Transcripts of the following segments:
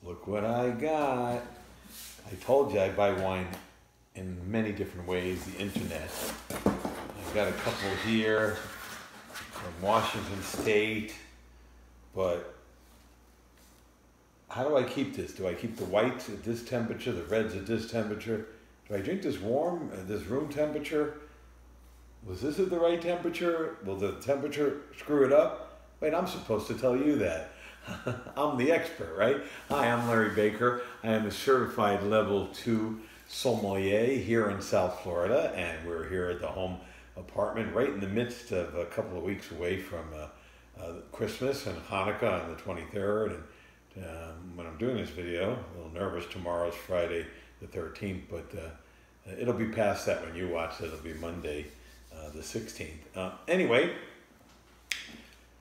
Look what I got. I told you I buy wine in many different ways, the internet. I've got a couple here from Washington State, but how do I keep this? Do I keep the whites at this temperature, the reds at this temperature? Do I drink this warm, at this room temperature? Was this at the right temperature? Will the temperature screw it up? Wait, I'm supposed to tell you that. I'm the expert, right? Hi, I'm Larry Baker. I am a certified level 2 sommelier here in South Florida, and we're here at the home apartment right in the midst of a couple of weeks away from Christmas and Hanukkah on the 23rd. And when I'm doing this video, a little nervous, tomorrow's Friday the 13th, but it'll be past that when you watch it. It'll be Monday the 16th. Anyway,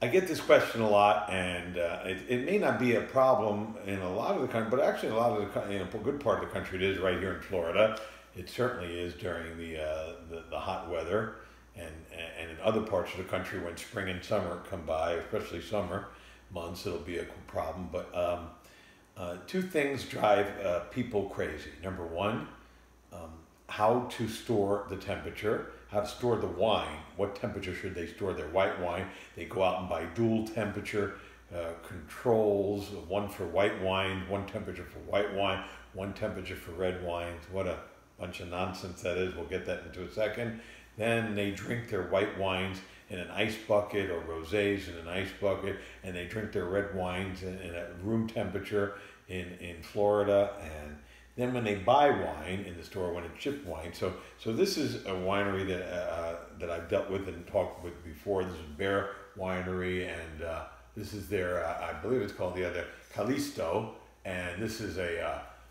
I get this question a lot, and it may not be a problem in a lot of the country, but actually a lot of the, a good part of the country it is right here in Florida. It certainly is during the hot weather, and in other parts of the country when spring and summer come by, especially summer months, it'll be a problem. But two things drive people crazy. Number one, how to store the temperature, how to store the wine. What temperature should they store their white wine? They go out and buy dual temperature controls, one for white wine, one temperature for white wine, one temperature for red wines. What a bunch of nonsense that is. We'll get that into a second. Then they drink their white wines in an ice bucket, or rosés in an ice bucket, and they drink their red wines in a room temperature in Florida. And then when they buy wine in the store, when it's shipped wine, so this is a winery that I've dealt with and talked with before. This is Bear Winery, and this is their, I believe it's called the Callisto, and this is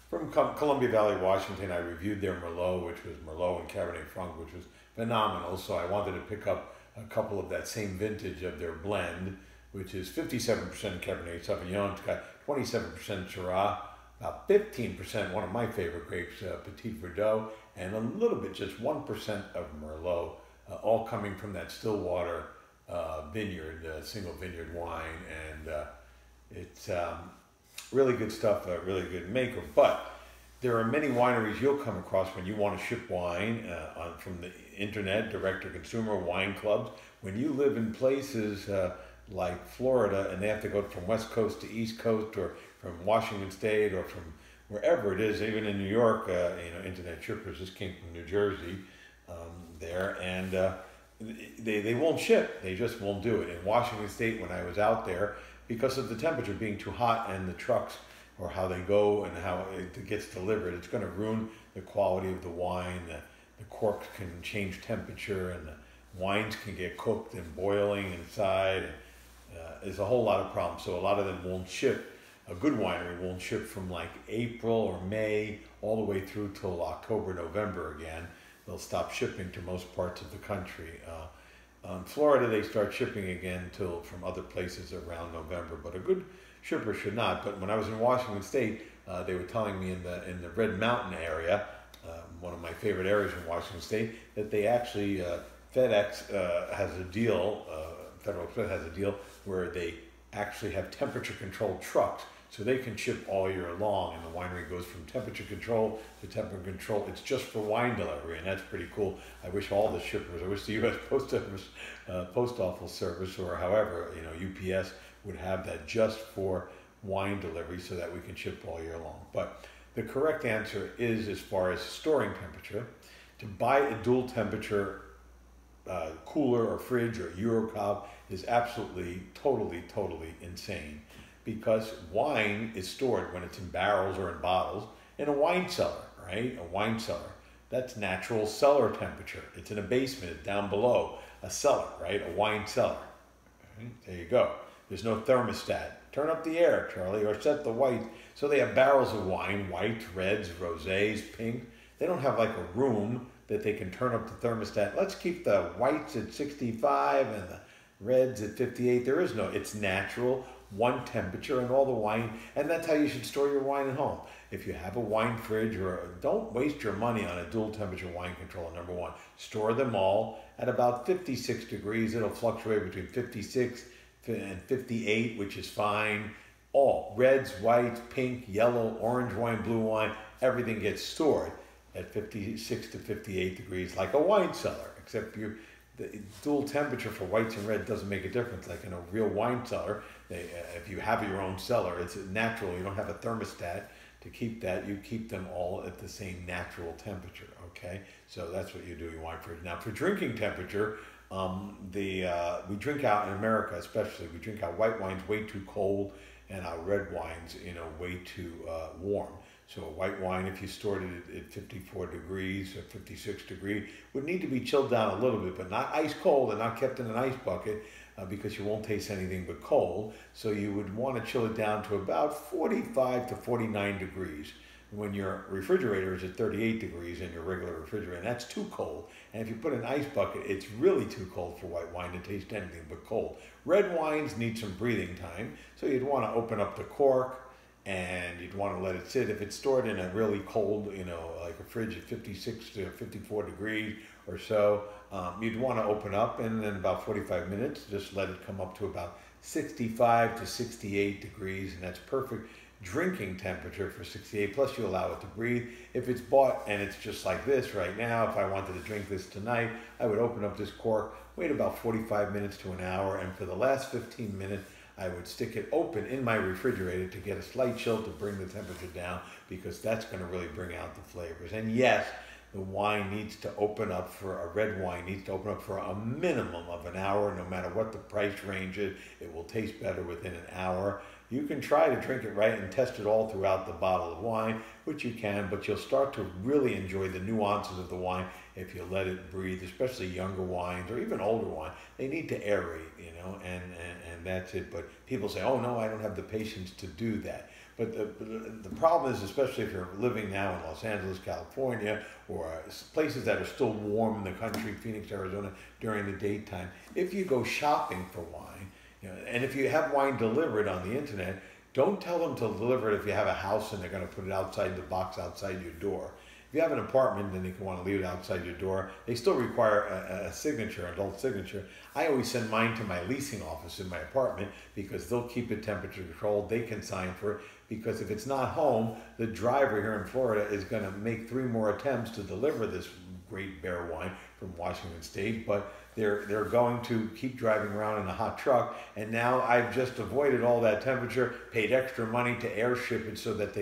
from Columbia Valley, Washington. I reviewed their Merlot, which was Merlot and Cabernet Franc, which was phenomenal. So I wanted to pick up a couple of that same vintage of their blend, which is 57% Cabernet Sauvignon. It's got 27% Syrah, about 15%, one of my favorite grapes, Petit Verdot, and a little bit, just 1% of Merlot, all coming from that Stillwater vineyard, single vineyard wine. And it's really good stuff, a really good maker. But there are many wineries you'll come across when you want to ship wine from the internet, direct-to-consumer wine clubs. When you live in places like Florida, and they have to go from West Coast to East Coast, or from Washington State, or from wherever it is, even in New York, internet shippers. This came from New Jersey there, and they won't ship. They just won't do it. In Washington State, when I was out there, because of the temperature being too hot and the trucks, or how they go and how it gets delivered, it's going to ruin the quality of the wine. The corks can change temperature, and the wines can get cooked and boiling inside. There's a whole lot of problems, so a lot of them won't ship. A good winery won't ship from like April or May all the way through till October, November again. They'll stop shipping to most parts of the country. In Florida, they start shipping again from other places around November, but a good shipper should not. But when I was in Washington State, they were telling me in the Red Mountain area, one of my favorite areas in Washington State, that they actually, FedEx has a deal, Federal Express has a deal where they actually have temperature controlled trucks, so they can ship all year long, and the winery goes from temperature control to temperature control. It's just for wine delivery, and that's pretty cool. I wish all the shippers, I wish the U.S. Post Office Service, or however, UPS would have that just for wine delivery, so that we can ship all year long. But the correct answer is, as far as storing temperature, to buy a dual temperature cooler or fridge or Eurocob is absolutely, totally insane, because wine is stored, when it's in barrels or in bottles, in a wine cellar, right? A wine cellar. That's natural cellar temperature. It's in a basement, it's down below, a cellar, right? A wine cellar. Right? There you go. There's no thermostat. Turn up the air, Charlie, or set the white. So they have barrels of wine, white, reds, rosés, pink. They don't have like a room that they can turn up the thermostat. Let's keep the whites at 65 and the reds at 58. There is no, it's natural, one temperature, and all the wine, and that's how you should store your wine at home. If you have a wine fridge, don't waste your money on a dual temperature wine controller, number one. Store them all at about 56 degrees. It'll fluctuate between 56 and 58, which is fine. All reds, whites, pink, yellow, orange wine, blue wine, everything gets stored at 56 to 58 degrees like a wine cellar, except the dual temperature for whites and red doesn't make a difference. Like in a real wine cellar, if you have your own cellar, it's natural. You don't have a thermostat to keep that. You keep them all at the same natural temperature, okay? So that's what you do in wine fridge. Now for drinking temperature, we drink out in America especially, we drink out white wines way too cold and our red wines, way too warm. So a white wine, if you stored it at 54 degrees or 56 degrees, would need to be chilled down a little bit, but not ice cold and not kept in an ice bucket because you won't taste anything but cold. So you would want to chill it down to about 45 to 49 degrees. When your refrigerator is at 38 degrees in your regular refrigerator, and that's too cold. And if you put an ice bucket, it's really too cold for white wine to taste anything but cold. Red wines need some breathing time, so you'd want to open up the cork and you'd want to let it sit. If it's stored in a really cold, like a fridge at 56 to 54 degrees or so, you'd want to open up, and in about 45 minutes, just let it come up to about 65 to 68 degrees, and that's perfect drinking temperature for 68, plus you allow it to breathe. If it's bought and it's just like this right now, if I wanted to drink this tonight, I would open up this cork, wait about 45 minutes to an hour, and for the last 15 minutes, I would stick it open in my refrigerator to get a slight chill to bring the temperature down, because that's going to really bring out the flavors. And yes, the wine needs to open up a red wine needs to open up for a minimum of an hour, no matter what the price range is. It will taste better within an hour. You can try to drink it right and test it all throughout the bottle of wine, which you can, but you'll start to really enjoy the nuances of the wine if you let it breathe, especially younger wines or even older wine. They need to aerate, and that's it. But people say, oh no, I don't have the patience to do that. But the problem is, especially if you're living now in Los Angeles, California, or places that are still warm in the country, Phoenix, Arizona, during the daytime, if you go shopping for wine, and if you have wine delivered on the internet, don't tell them to deliver it if you have a house and they're going to put it outside the box outside your door. If you have an apartment and they can want to leave it outside your door, they still require a signature, adult signature. I always send mine to my leasing office in my apartment because they'll keep it temperature controlled. They can sign for it, because if it's not home, the driver here in Florida is going to make 3 more attempts to deliver this great bear wine from Washington State, but they're going to keep driving around in a hot truck, and now I've just avoided all that temperature, paid extra money to airship it so that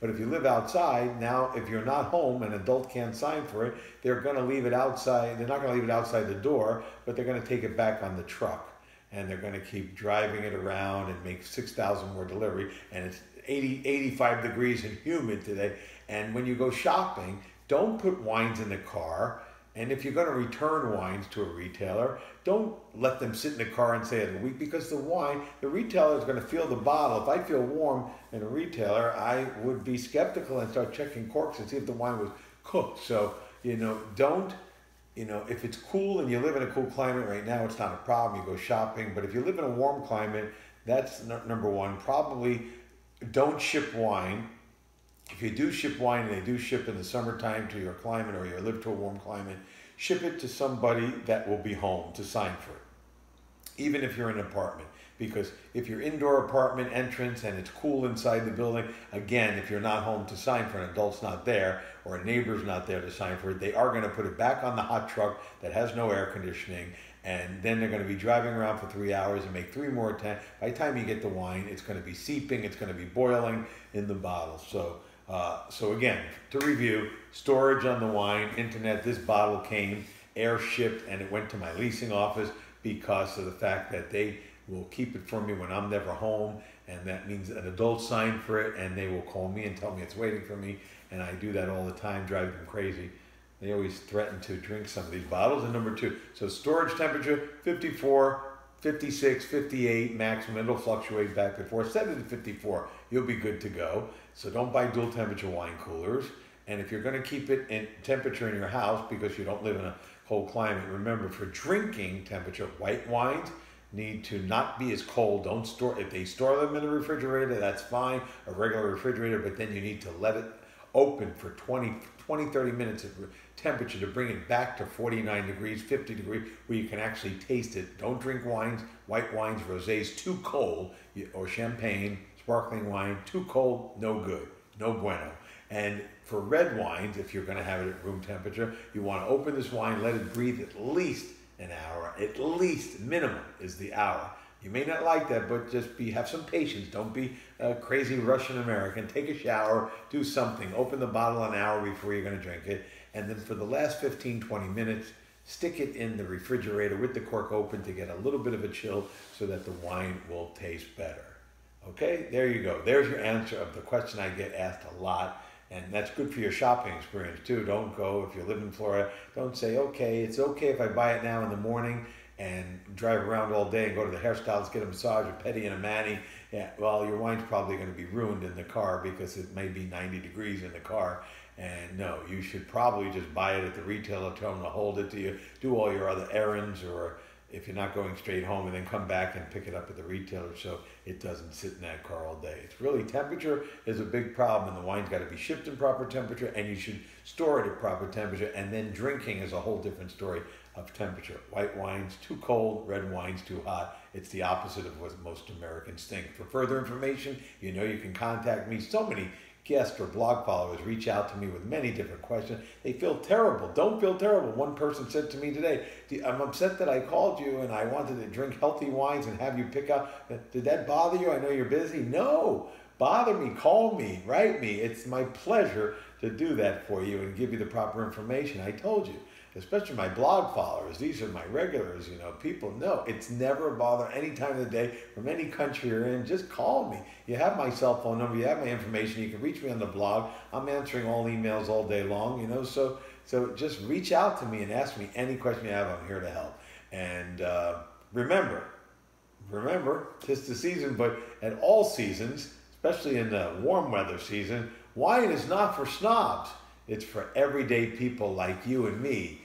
but if you live outside, now if you're not home, an adult can't sign for it, they're going to leave it outside. They're not going to leave it outside the door, but they're going to take it back on the truck, and they're going to keep driving it around and make 6,000 more delivery, and it's 85 degrees and humid today. And when you go shopping, don't put wines in the car. And if you're going to return wines to a retailer, don't let them sit in the car and say it a week, because the retailer is going to feel the bottle. If I feel warm in a retailer, I would be skeptical and start checking corks and see if the wine was cooked. So, don't, if it's cool and you live in a cool climate right now, it's not a problem. You go shopping. But if you live in a warm climate, that's number one. Probably don't ship wine. If you do ship wine, and they do ship in the summertime to your climate, or you live to a warm climate, ship it to somebody that will be home to sign for it, even if you're in an apartment. Because if you're indoor apartment entrance and it's cool inside the building, again, if you're not home to sign for it, an adult's not there, or a neighbor's not there to sign for it, they are going to put it back on the hot truck that has no air conditioning, and then they're going to be driving around for 3 hours and make 3 more attempts. By the time you get the wine, it's going to be seeping, it's going to be boiling in the bottle. So again, to review, storage on the wine, internet, this bottle came air shipped, and it went to my leasing office because of the fact that they will keep it for me when I'm never home, and that means an adult signed for it, and they will call me and tell me it's waiting for me, and I do that all the time, drive them crazy. They always threaten to drink some of these bottles. And number 2, so storage temperature, 54, 56, 58 maximum. It'll fluctuate back and forth. Set it at 54. You'll be good to go. So don't buy dual temperature wine coolers. And if you're going to keep it in temperature in your house because you don't live in a cold climate, remember, for drinking temperature, white wines need to not be as cold. Don't store, if they store them in a refrigerator, that's fine, a regular refrigerator, but then you need to let it open for 30 minutes of temperature to bring it back to 49 degrees, 50 degrees, where you can actually taste it. Don't drink wines, white wines, rosés too cold, or champagne, Sparkling wine, too cold, no good, no bueno. And for red wines, if you're going to have it at room temperature, you want to open this wine, let it breathe at least an hour, at least minimum is the hour. You may not like that, but just have some patience. Don't be a crazy Russian American. Take a shower, do something. Open the bottle an hour before you're going to drink it. And then for the last 15, 20 minutes, stick it in the refrigerator with the cork open to get a little bit of a chill so that the wine will taste better. Okay, there you go. There's your answer of the question I get asked a lot. And that's good for your shopping experience too. Don't go, if you live in Florida, don't say, okay, it's okay if I buy it now in the morning and drive around all day and go to the hairstylist, get a massage, a pedi and a mani. Yeah, well, your wine's probably going to be ruined in the car because it may be 90 degrees in the car. And no, you should probably just buy it at the retailer, tell them to hold it to you, do all your other errands, or if you're not going straight home, and then come back and pick it up at the retailer so it doesn't sit in that car all day. It's really, temperature is a big problem, and the wine's got to be shipped in proper temperature, and you should store it at proper temperature, and then drinking is a whole different story of temperature. White wine's too cold, red wine's too hot. It's the opposite of what most Americans think. For further information, you know you can contact me. So many guests or blog followers reach out to me with many different questions. They feel terrible. Don't feel terrible. One person said to me today, I'm upset that I called you and I wanted to drink healthy wines and have you pick up. Did that bother you? I know you're busy. No. Bother me, call me, write me. It's my pleasure to do that for you and give you the proper information. I told you, especially my blog followers, these are my regulars, people know. It's never a bother any time of the day from any country you're in. Just call me. You have my cell phone number, you have my information, you can reach me on the blog. I'm answering all emails all day long, so just reach out to me and ask me any question you have. I'm here to help. And remember, 'tis the season, but at all seasons, especially in the warm weather season, wine is not for snobs. It's for everyday people like you and me,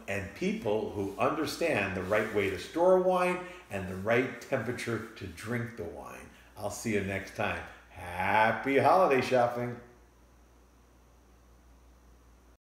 and people who understand the right way to store wine and the right temperature to drink the wine. I'll see you next time. Happy holiday shopping.